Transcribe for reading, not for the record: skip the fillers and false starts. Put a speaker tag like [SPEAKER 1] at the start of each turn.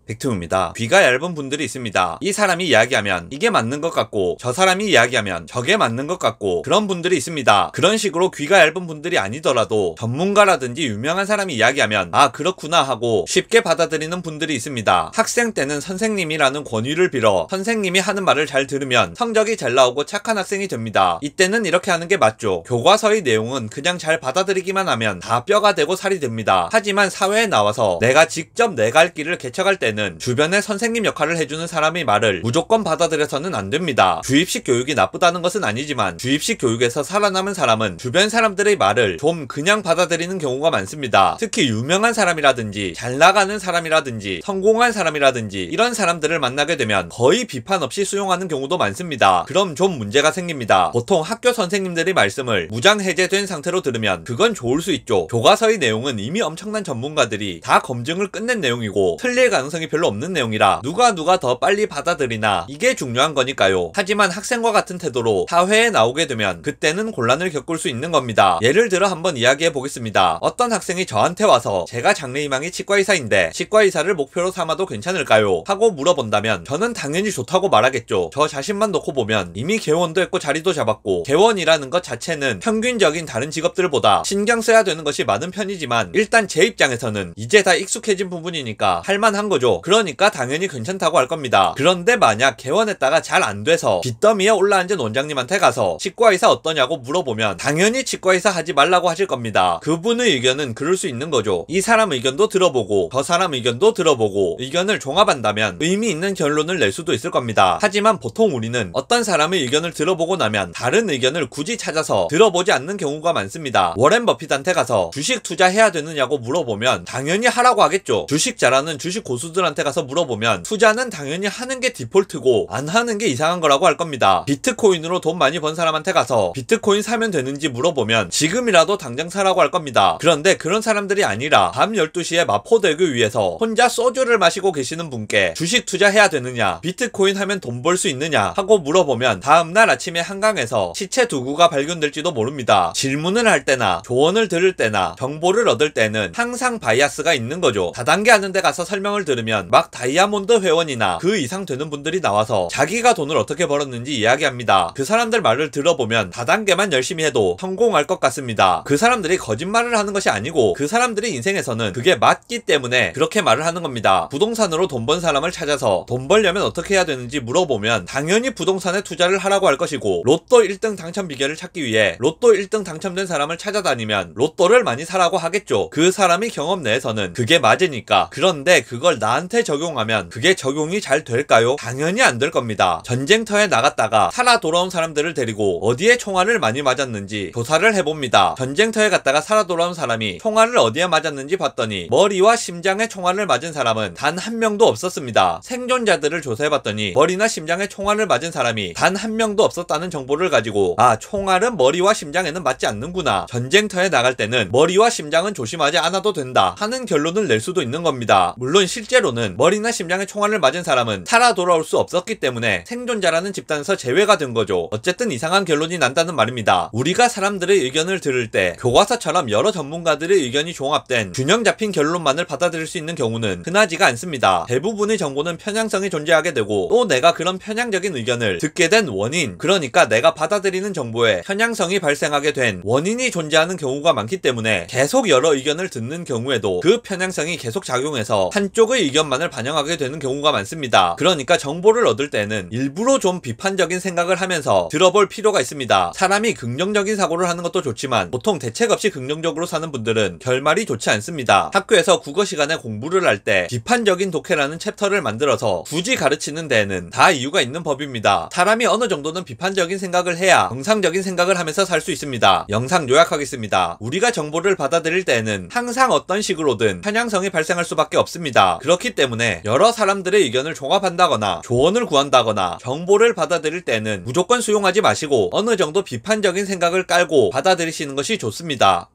[SPEAKER 1] 백투입니다. 귀가 얇은 분들이 있습니다. 이 사람이 이야기하면 이게 맞는 것 같고 저 사람이 이야기하면 저게 맞는 것 같고 그런 분들이 있습니다. 그런 식으로 귀가 얇은 분들이 아니더라도 전문가라든지 유명한 사람이 이야기하면 아 그렇구나 하고 쉽게 받아들이는 분들이 있습니다. 학생 때는 선생님이라는 권위를 빌어 선생님이 하는 말을 잘 들으면 성적이 잘 나오고 착한 학생이 됩니다. 이때는 이렇게 하는 게 맞죠. 교과서의 내용은 그냥 잘 받아들이기만 하면 다 뼈가 되고 살이 됩니다. 하지만 사회에 나와서 내가 직접 내 갈 길을 개척할 때는 주변에 선생님 역할을 해주는 사람의 말을 무조건 받아들여서는 안 됩니다. 주입식 교육이 나쁘다는 것은 아니지만 주입식 교육에서 살아남은 사람은 주변 사람들의 말을 좀 그냥 받아들이는 경우가 많습니다. 특히 유명한 사람이라든지 잘 나가는 사람이라든지 성공한 사람이라든지 이런 사람들을 만나게 되면 거의 비판 없이 수용하는 경우도 많습니다. 그럼 좀 문제가 생깁니다. 보통 학교 선생님들의 말씀을 무장해제된 상태로 들으면 그건 좋을 수 있죠. 교과서의 내용은 이미 엄청난 전문가들이 다 검증을 끝낸 내용이고 틀릴 가능성이 별로 없는 내용이라 누가 더 빨리 받아들이나 이게 중요한 거니까요. 하지만 학생과 같은 태도로 사회에 나오게 되면 그때는 곤란을 겪을 수 있는 겁니다. 예를 들어 한번 이야기해 보겠습니다. 어떤 학생이 저한테 와서 제가 장래희망이 치과의사인데 치과의사를 목표로 삼아도 괜찮을까요? 하고 물어본다면 저는 당연히 좋다고 말하겠죠. 저 자신만 놓고 보면 이미 개원도 했고 자리도 잡았고 개원이라는 것 자체는 평균적인 다른 직업들보다 신경 써야 되는 것이 많은 편이지만 일단 제 입장에서는 이제 다 익숙해진 부분이니까 할만한 거죠. 그러니까 당연히 괜찮다고 할 겁니다. 그런데 만약 개원했다가 잘 안 돼서 빚더미에 올라앉은 원장님한테 가서 치과의사 어떠냐고 물어보면 당연히 치과의사 하지 말라고 하실 겁니다. 그분의 의견은 그럴 수 있는 거죠. 이 사람 의견도 들어보고 저 사람 의견도 들어보고 의견을 종합한다면 의미 있는 결론을 낼 수도 있을 겁니다. 하지만 보통 우리는 어떤 사람의 의견을 들어보고 나면 다른 의견을 굳이 찾아서 들어보지 않는 경우가 많습니다. 워렌 버핏한테 가서 주식 투자해야 되느냐고 물어보면 당연히 하라고 하겠죠. 주식 잘하는 주식 고수들한테 가서 물어보면 투자는 당연히 하는 게 디폴트고 안 하는 게 이상한 거라고 할 겁니다. 비트코인으로 돈 많이 번 사람한테 가서 비트코인 사면 되는지 물어보면 지금이라도 당장 사라고 할 겁니다. 그런데 그런 사람들이 아니라 밤 12시에 마포대교 위에서 혼자 소주를 마시고 계시는 분께 주식 투자해야 되느냐 비트코인 하면 돈 벌 수 있느냐 하고 물어보면 다음날 아침에 한강에서 시체 두구가 발견될지도 모릅니다. 질문을 할 때나 조언을 들을 때나 정보를 얻을 때는 항상 바이아스가 있는 거죠. 다단계 하는 데 가서 설명을 들으면 막 다이아몬드 회원이나 그 이상 되는 분들이 나와서 자기가 돈을 어떻게 벌었는지 이야기합니다. 그 사람들 말을 들어보면 다단계만 열심히 해도 성공할 것 같습니다. 그 사람들이 거짓말을 하는 것이 아니고 그 사람들의 인생에서는 그게 맞기 때문에 그렇게 말을 하는 겁니다. 부동산으로 돈 번 사람을 찾아서 돈 벌려면 어떻게 해야 되는지 물어보면 당연히 부동산에 투자를 하라고 할 것이고 로또 1등 당첨 비결을 찾기 위해 로또 1등 당첨된 사람을 찾아다니면 로또를 많이 사라고 하겠죠. 그 사람이 경험 내에서는 그게 맞으니까. 그런데 그걸 나한테 적용하면 그게 적용이 잘 될까요? 당연히 안 될 겁니다. 전쟁터에 나갔다가 살아 돌아온 사람들을 데리고 어디에 총알을 많이 맞았는지 조사를 해봅니다. 전쟁터에 갔다가 살아 돌아온 사람이 총알을 어디에 맞았는지 봤더니 머리와 심장에 총알을 맞은 사람은 단 한 명도 없었습니다. 생존자들을 조사해봤더니 머리나 심장에 총알을 맞은 사람이 단 한 명도 없었다는 정보를 가지고 아 총알은 머리와 심장에는 맞지 않는구나. 전쟁터에 나갈 때는 머리와 심장은 조심하지 않아도 된다 하는 결론을 낼 수도 있는 겁니다. 물론 실제로는 머리나 심장에 총알을 맞은 사람은 살아 돌아올 수 없었기 때문에 생존자라는 집단에서 제외가 된 거죠. 어쨌든 이상한 결론이 난다는 말입니다. 우리가 사람들의 의견을 들을 때 교과서처럼 여러 전문가들의 의견이 종합된 균형 잡힌 결론만을 받아들일 수 있는 경우는 흔하지가 않습니다. 대부분의 정보는 편향성이 존재하게 되고 또 내가 그런 편향적인 의견을 듣게 된 원인, 그러니까 내가 받아들이는 정보에 편향성이 발생하게 된 원인이 존재하는 경우가 많기 때문에 계속 여러 의견을 듣는 경우에도 그 편향성이 계속 작용해서 한쪽의 의견만을 반영하게 되는 경우가 많습니다. 그러니까 정보를 얻을 때는 일부러 좀 비판적인 생각을 하면서 들어볼 필요가 있습니다. 사람이 긍정적인 사고를 하는 것도 좋지만 보통 대책 없이 긍정적으로 사는 분들은 결말이 좋지 않습니다. 학교에서 국어 시간에 공부를 할 때 비판적인 독해라는 챕터를 만들어서 굳이 가르치는 데에는 다 이유가 있는 법입니다. 사람이 어느 정도는 비판적인 생각을 해야 정상적인 생각을 하면서 살 수 있습니다. 영상 요약하겠습니다. 우리가 정보를 받아들일 때에는 항상 어떤 식으로든 편향성이 발생할 수밖에 없습니다. 그렇기 때문에 여러 사람들의 의견을 종합한다거나 조언을 구한다거나 정보를 받아들일 때는 무조건 수용하지 마시고 어느 정도 비판적인 생각을 깔고 받아들이시는 것이 좋습니다.